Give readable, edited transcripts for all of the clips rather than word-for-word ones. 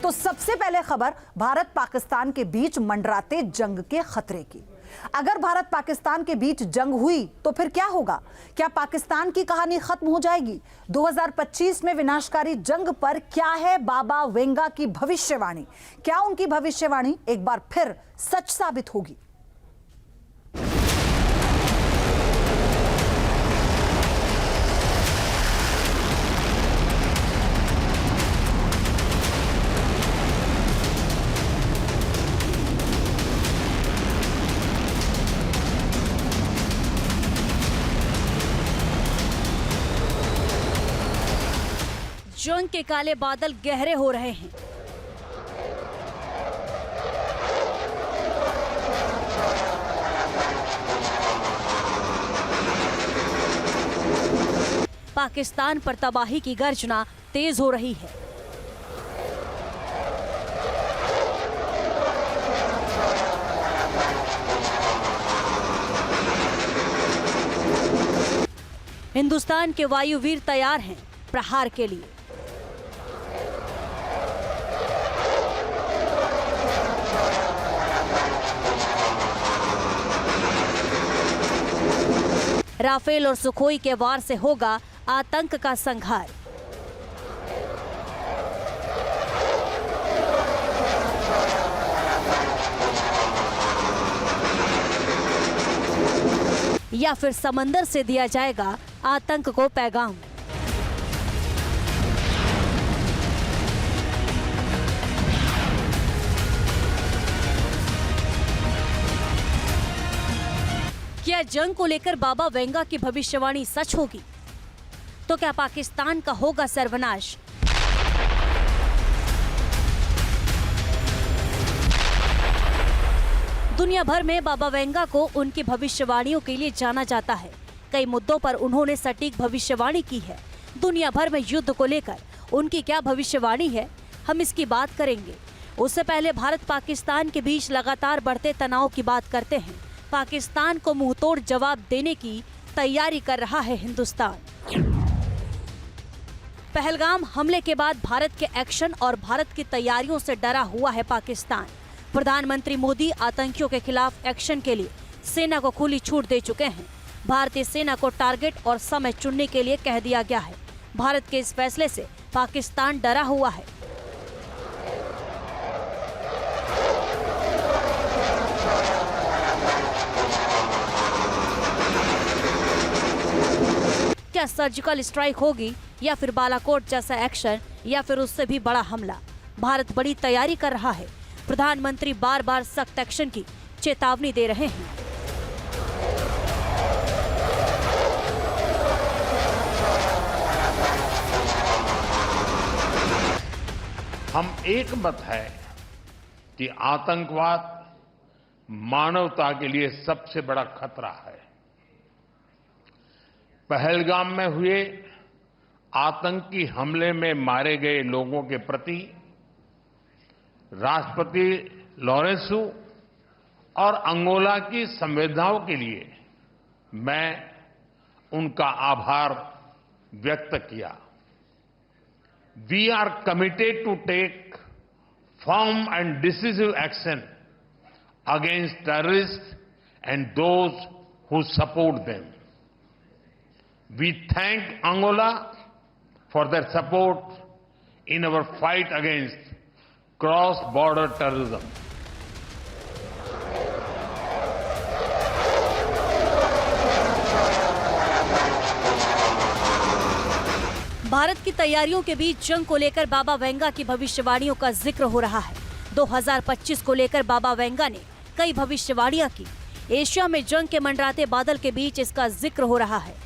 तो सबसे पहले खबर भारत पाकिस्तान के बीच मंडराते जंग के खतरे की। अगर भारत पाकिस्तान के बीच जंग हुई तो फिर क्या होगा? क्या पाकिस्तान की कहानी खत्म हो जाएगी? 2025 में विनाशकारी जंग पर क्या है बाबा वेंगा की भविष्यवाणी? क्या उनकी भविष्यवाणी एक बार फिर सच साबित होगी? जंग के काले बादल गहरे हो रहे हैं। पाकिस्तान पर तबाही की गर्जना तेज हो रही है। हिंदुस्तान के वायुवीर तैयार हैं प्रहार के लिए। राफेल और सुखोई के वार से होगा आतंक का संहार। या फिर समंदर से दिया जाएगा आतंक को पैगाम। क्या जंग को लेकर बाबा वेंगा की भविष्यवाणी सच होगी? तो क्या पाकिस्तान का होगा सर्वनाश? दुनिया भर में बाबा वेंगा को उनकी भविष्यवाणियों के लिए जाना जाता है। कई मुद्दों पर उन्होंने सटीक भविष्यवाणी की है। दुनिया भर में युद्ध को लेकर उनकी क्या भविष्यवाणी है, हम इसकी बात करेंगे। उससे पहले भारत पाकिस्तान के बीच लगातार बढ़ते तनाव की बात करते हैं। पाकिस्तान को मुंहतोड़ जवाब देने की तैयारी कर रहा है हिंदुस्तान। पहलगाम हमले के बाद भारत के एक्शन और भारत की तैयारियों से डरा हुआ है पाकिस्तान। प्रधानमंत्री मोदी आतंकियों के खिलाफ एक्शन के लिए सेना को खुली छूट दे चुके हैं। भारतीय सेना को टारगेट और समय चुनने के लिए कह दिया गया है। भारत के इस फैसले से पाकिस्तान डरा हुआ है। क्या सर्जिकल स्ट्राइक होगी या फिर बालाकोट जैसा एक्शन या फिर उससे भी बड़ा हमला? भारत बड़ी तैयारी कर रहा है। प्रधानमंत्री बार बार सख्त एक्शन की चेतावनी दे रहे हैं। हम एक मत है कि आतंकवाद मानवता के लिए सबसे बड़ा खतरा है। पहलगाम में हुए आतंकी हमले में मारे गए लोगों के प्रति राष्ट्रपति लॉरेंसो और अंगोला की संवेदनाओं के लिए मैं उनका आभार व्यक्त किया। We are committed to take firm and decisive action against terrorist and those who support them. We thank Angola for their support in our fight against cross-border terrorism. Bharat की तैयारियों के बीच जंग को लेकर बाबा वेंगा की भविष्यवाणियों का जिक्र हो रहा है। 2025 को लेकर बाबा वेंगा ने कई भविष्यवाणियां की। एशिया में जंग के मंडराते बादल के बीच इसका जिक्र हो रहा है।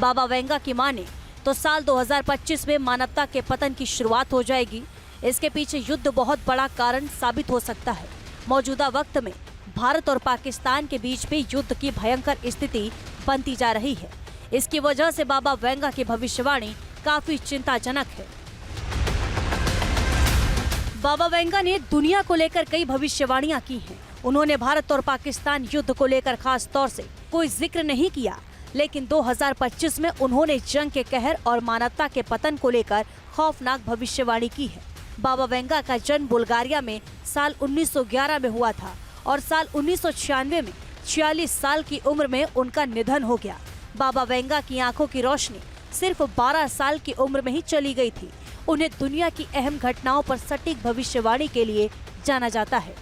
बाबा वेंगा की माने तो साल 2025 में मानवता के पतन की शुरुआत हो जाएगी। इसके पीछे युद्ध बहुत बड़ा कारण साबित हो सकता है। मौजूदा वक्त में भारत और पाकिस्तान के बीच भी युद्ध की भयंकर स्थिति बनती जा रही है। इसकी वजह से बाबा वेंगा की भविष्यवाणी काफी चिंताजनक है। बाबा वेंगा ने दुनिया को लेकर कई भविष्यवाणियां की हैं। उन्होंने भारत और पाकिस्तान युद्ध को लेकर खास तौर से कोई जिक्र नहीं किया, लेकिन 2025 में उन्होंने जंग के कहर और मानवता के पतन को लेकर खौफनाक भविष्यवाणी की है। बाबा वेंगा का जन्म बुल्गारिया में साल 1911 में हुआ था और साल 1996 में 46 साल की उम्र में उनका निधन हो गया। बाबा वेंगा की आंखों की रोशनी सिर्फ 12 साल की उम्र में ही चली गई थी। उन्हें दुनिया की अहम घटनाओं पर सटीक भविष्यवाणी के लिए जाना जाता है।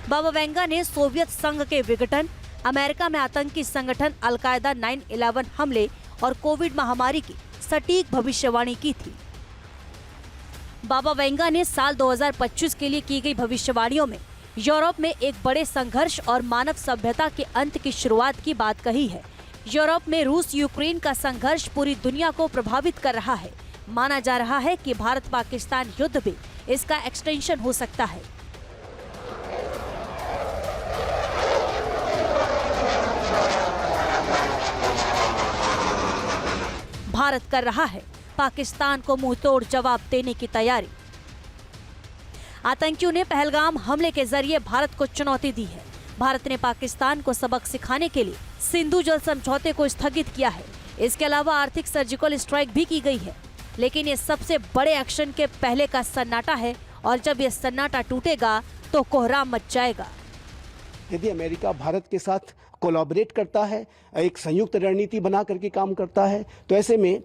बाबा वेंगा ने सोवियत संघ के विघटन, अमेरिका में आतंकी संगठन अल-कायदा 9/11 हमले और कोविड महामारी की सटीक भविष्यवाणी की थी। बाबा वेंगा ने साल 2025 के लिए की गई भविष्यवाणियों में यूरोप में एक बड़े संघर्ष और मानव सभ्यता के अंत की शुरुआत की बात कही है। यूरोप में रूस यूक्रेन का संघर्ष पूरी दुनिया को प्रभावित कर रहा है। माना जा रहा है कि भारत पाकिस्तान युद्ध भी इसका एक्सटेंशन हो सकता है। भारत कर रहा है पाकिस्तान को मुंहतोड़ जवाब देने की तैयारी। आतंकियों ने पहलगाम हमले के जरिए भारत को चुनौती दी है। भारत ने पाकिस्तान को सबक सिखाने के लिए सिंधु जल समझौते को स्थगित किया है। इसके अलावा आर्थिक सर्जिकल स्ट्राइक भी की गई है। लेकिन ये सबसे बड़े एक्शन के पहले का सन्नाटा है और जब ये सन्नाटा टूटेगा तो कोहराम मच जाएगा। यदि अमेरिका भारत के साथ कोलैबोरेट करता है, एक संयुक्त रणनीति बना करके काम करता है, तो ऐसे में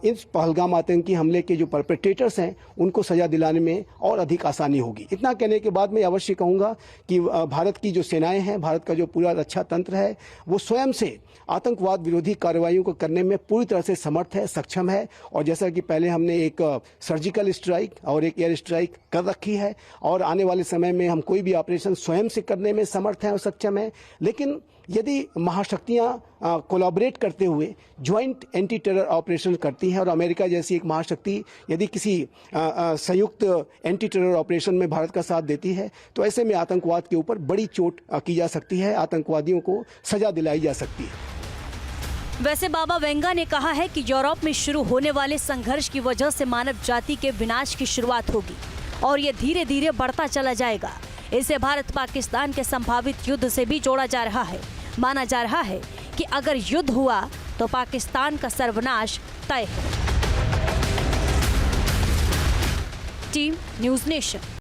इस पहलगाम आतंकी हमले के जो परपेट्रेटर्स हैं उनको सजा दिलाने में और अधिक आसानी होगी। इतना कहने के बाद मैं अवश्य कहूँगा कि भारत की जो सेनाएं हैं, भारत का जो पूरा रक्षा तंत्र है, वो स्वयं से आतंकवाद विरोधी कार्रवाइयों को करने में पूरी तरह से समर्थ है, सक्षम है। और जैसा कि पहले हमने एक सर्जिकल स्ट्राइक और एक एयर स्ट्राइक कर रखी है और आने वाले समय में हम कोई भी ऑपरेशन स्वयं से करने में समर्थ हैं और सक्षम है। लेकिन यदि महाशक्तियां कोलैबोरेट करते हुए ज्वाइंट एंटी टेरर ऑपरेशन करती हैं और अमेरिका जैसी एक महाशक्ति यदि किसी संयुक्त एंटी टेरर ऑपरेशन में भारत का साथ देती है, तो ऐसे में आतंकवाद के ऊपर बड़ी चोट की जा सकती है, आतंकवादियों को सजा दिलाई जा सकती है। वैसे बाबा वेंगा ने कहा है कि यूरोप में शुरू होने वाले संघर्ष की वजह से मानव जाति के विनाश की शुरुआत होगी और ये धीरे धीरे बढ़ता चला जाएगा। इसे भारत पाकिस्तान के संभावित युद्ध से भी जोड़ा जा रहा है। माना जा रहा है कि अगर युद्ध हुआ तो पाकिस्तान का सर्वनाश तय है। Team news nation.